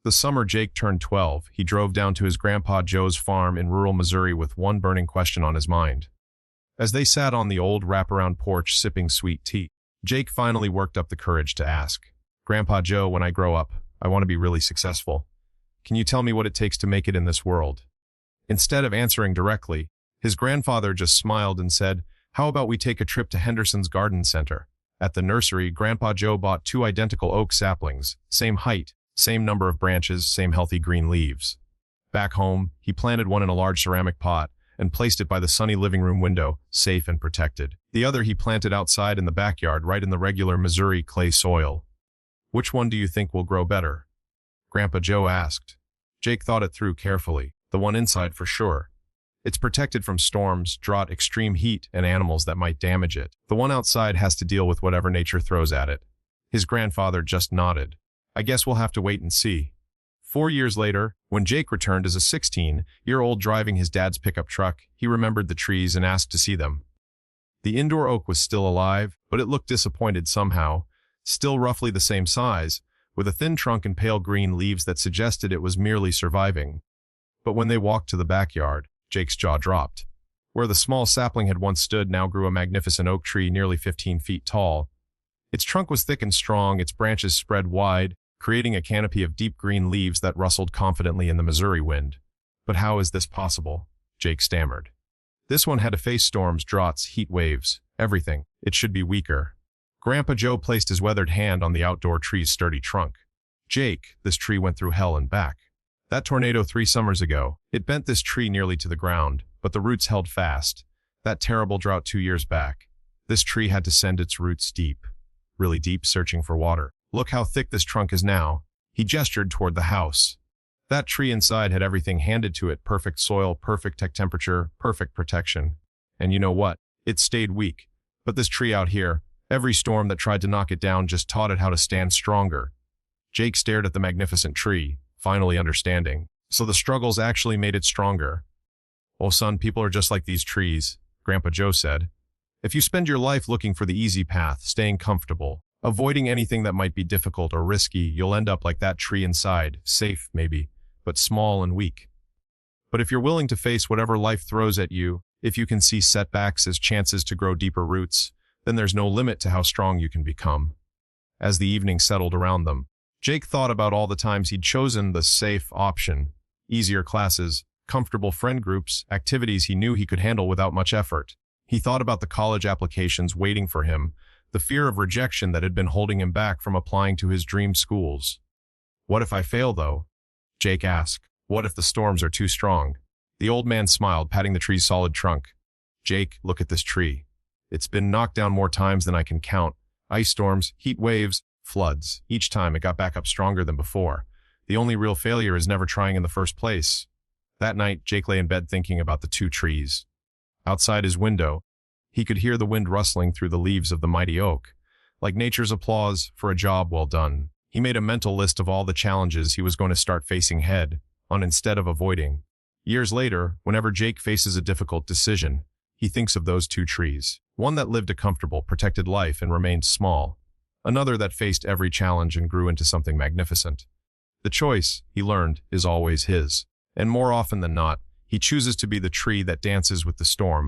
The summer Jake turned 12, he drove down to his grandpa Joe's farm in rural Missouri with one burning question on his mind. As they sat on the old wraparound porch sipping sweet tea, Jake finally worked up the courage to ask, "Grandpa Joe, when I grow up, I want to be really successful. Can you tell me what it takes to make it in this world?" Instead of answering directly, his grandfather just smiled and said, "How about we take a trip to Henderson's Garden Center?" At the nursery, Grandpa Joe bought 2 identical oak saplings, same height, same number of branches, same healthy green leaves. Back home, he planted one in a large ceramic pot and placed it by the sunny living room window, safe and protected. The other he planted outside in the backyard, right in the regular Missouri clay soil. "Which one do you think will grow better?" Grandpa Joe asked. Jake thought it through carefully. "The one inside for sure. It's protected from storms, drought, extreme heat, and animals that might damage it. The one outside has to deal with whatever nature throws at it." His grandfather just nodded. "I guess we'll have to wait and see." 4 years later, when Jake returned as a 16-year-old driving his dad's pickup truck, he remembered the trees and asked to see them. The indoor oak was still alive, but it looked disappointed somehow, still roughly the same size, with a thin trunk and pale green leaves that suggested it was merely surviving. But when they walked to the backyard, Jake's jaw dropped. Where the small sapling had once stood now grew a magnificent oak tree nearly 15 feet tall. Its trunk was thick and strong, its branches spread wide, creating a canopy of deep green leaves that rustled confidently in the Missouri wind. "But how is this possible?" Jake stammered. "This one had to face storms, droughts, heat waves, everything. It should be weaker." Grandpa Joe placed his weathered hand on the outdoor tree's sturdy trunk. "Jake, this tree went through hell and back. That tornado 3 summers ago, it bent this tree nearly to the ground, but the roots held fast. That terrible drought 2 years back, this tree had to send its roots deep, really deep, searching for water. Look how thick this trunk is now." He gestured toward the house. That tree inside had everything handed to it: perfect soil, perfect temperature, perfect protection. And you know what? It stayed weak. But this tree out here, every storm that tried to knock it down just taught it how to stand stronger. Jake stared at the magnificent tree, finally understanding. So the struggles actually made it stronger. "Oh son, people are just like these trees," Grandpa Joe said. "If you spend your life looking for the easy path, staying comfortable, avoiding anything that might be difficult or risky, you'll end up like that tree inside, safe maybe, but small and weak. But if you're willing to face whatever life throws at you, if you can see setbacks as chances to grow deeper roots, then there's no limit to how strong you can become." As the evening settled around them, Jake thought about all the times he'd chosen the safe option: easier classes, comfortable friend groups, activities he knew he could handle without much effort. He thought about the college applications waiting for him, the fear of rejection that had been holding him back from applying to his dream schools. "What if I fail, though?" Jake asked. "What if the storms are too strong?" The old man smiled, patting the tree's solid trunk. "Jake, look at this tree. It's been knocked down more times than I can count. Ice storms, heat waves, floods. Each time it got back up stronger than before. The only real failure is never trying in the first place." That night, Jake lay in bed thinking about the 2 trees. Outside his window, he could hear the wind rustling through the leaves of the mighty oak, like nature's applause for a job well done. He made a mental list of all the challenges he was going to start facing head on instead of avoiding. Years later, whenever Jake faces a difficult decision, he thinks of those 2 trees. One that lived a comfortable, protected life and remained small. Another that faced every challenge and grew into something magnificent. The choice, he learned, is always his. And more often than not, he chooses to be the tree that dances with the storm,